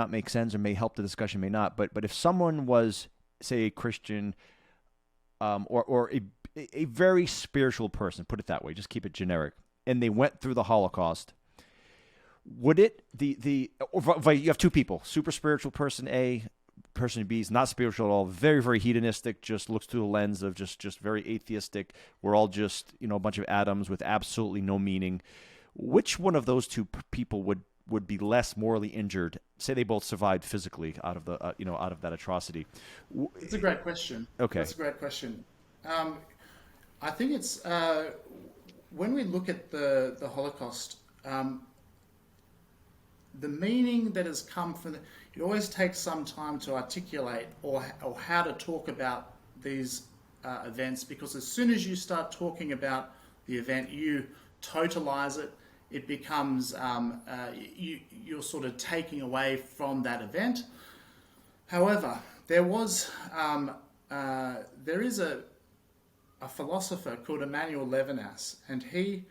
not make sense or may help the discussion, may not. But if someone was, say, a Christian, or a very spiritual person, put it that way, just keep it generic, and they went through the Holocaust, would it or you have two people, super spiritual person A, person B is not spiritual at all, very, very hedonistic, just looks through the lens of just very atheistic. We're all just, a bunch of atoms with absolutely no meaning. Which one of those two people would be less morally injured? Say they both survived physically out of the out of that atrocity. It's a great question. Okay. That's a great question. I think it's when we look at the Holocaust, the meaning that has come from it always takes some time to articulate or how to talk about these events, because as soon as you start talking about the event, you totalize it. It becomes you're sort of taking away from that event. However, there is a philosopher called Emmanuel Levinas, and he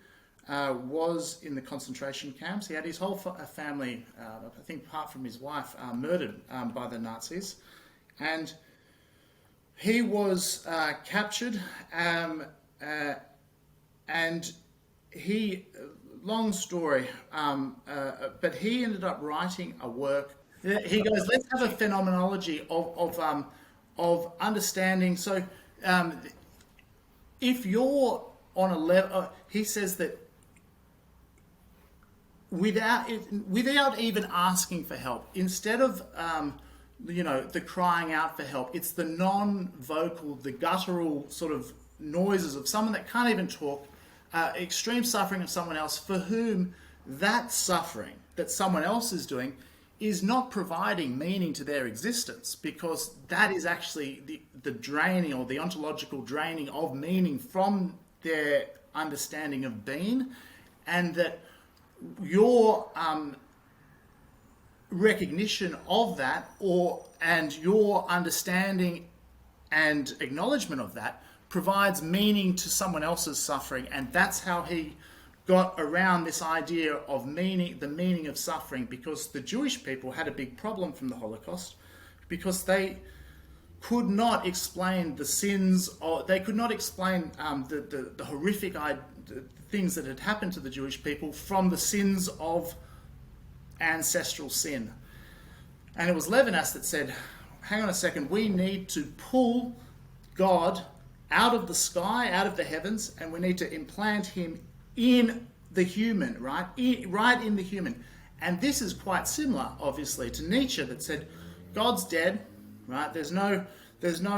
was in the concentration camps. He had his whole family, I think apart from his wife, murdered by the Nazis. And he was captured, and he, long story, but he ended up writing a work. He goes, let's have a phenomenology of understanding. So if you're on a level, he says that without even asking for help, instead of the crying out for help, it's the non-vocal, the guttural sort of noises of someone that can't even talk, extreme suffering of someone else, for whom that suffering that someone else is doing is not providing meaning to their existence, because that is actually the draining, or the ontological draining of meaning from their understanding of being. And that your recognition of that, and your understanding and acknowledgement of that, provides meaning to someone else's suffering. And that's how he got around this idea of meaning, the meaning of suffering, because the Jewish people had a big problem from the Holocaust, because they could not explain the sins, or they could not explain the horrific things that had happened to the Jewish people from the sins of ancestral sin. And it was Levinas that said, hang on a second, we need to pull God out of the sky, out of the heavens, and we need to implant him in the human, right? Right in the human. And this is quite similar, obviously, to Nietzsche, that said, God's dead, right? There's no person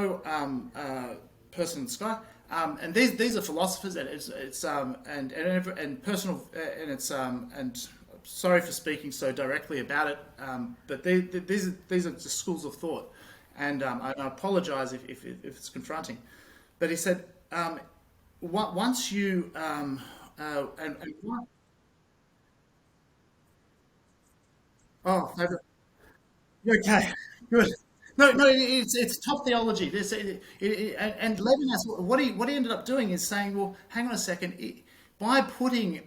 in the sky. And these are philosophers, and it's personal, and it's and sorry for speaking so directly about it, but these are just schools of thought, and I apologize if it's confronting. But he said, once you oh, okay, good. No, it's top theology. And Levinas, what he ended up doing is saying, well, hang on a second, by putting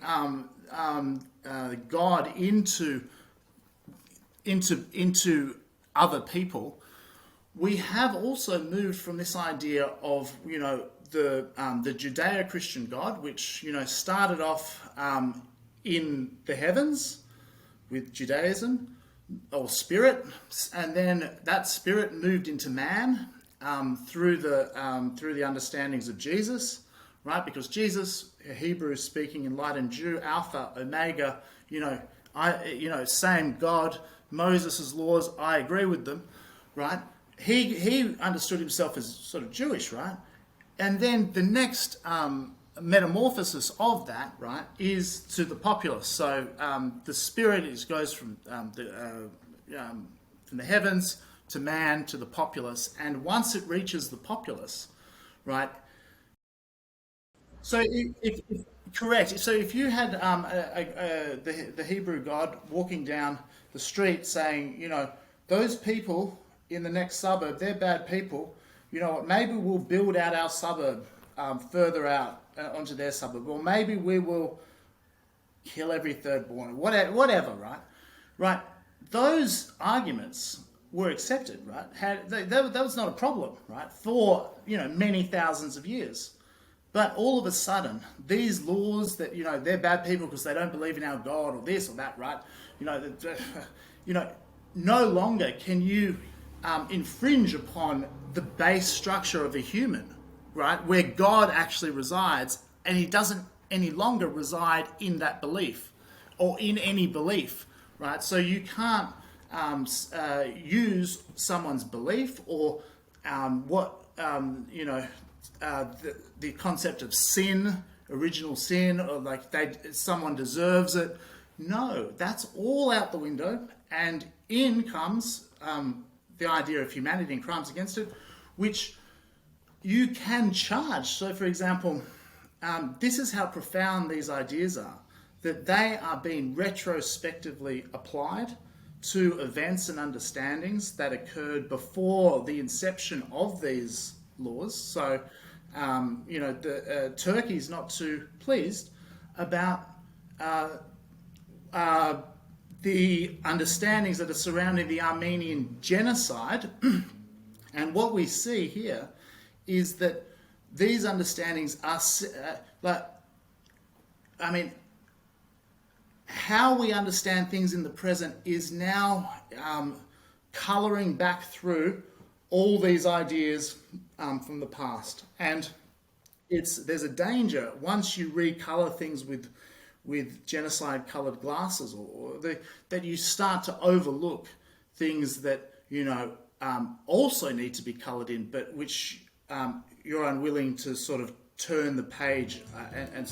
God into other people, we have also moved from this idea of the Judeo-Christian God, which started off in the heavens with Judaism, or spirit, and then that spirit moved into man through the understandings of Jesus, right? Because Jesus, a Hebrew speaking enlightened Jew, Alpha, Omega, same God, Moses' laws, I agree with them, right? He understood himself as sort of Jewish, right? And then the next metamorphosis of that, right, is to the populace. So the spirit goes from the heavens to man to the populace, and once it reaches the populace, right. So if correct. So if you had the Hebrew God walking down the street saying, those people in the next suburb, they're bad people. Maybe we'll build out our suburb further out onto their suburb, or maybe we will kill every third born, whatever, right? Right. those arguments were accepted, right? That was not a problem, right, for many thousands of years. But all of a sudden, these laws that they're bad people because they don't believe in our God or this or that, right? No longer can you infringe upon the base structure of a human, right, where God actually resides, and He doesn't any longer reside in that belief or in any belief, right? So you can't use someone's belief or the concept of sin, original sin, or like someone deserves it. No, that's all out the window, and in comes the idea of humanity and crimes against it, which you can charge. So, for example, this is how profound these ideas are, that they are being retrospectively applied to events and understandings that occurred before the inception of these laws. So, Turkey's not too pleased about the understandings that are surrounding the Armenian genocide. And what we see here is that these understandings are, how we understand things in the present is now colouring back through all these ideas from the past. And there's a danger once you recolour things with genocide-coloured glasses, that you start to overlook things that also need to be coloured in, but which you're unwilling to sort of turn the page and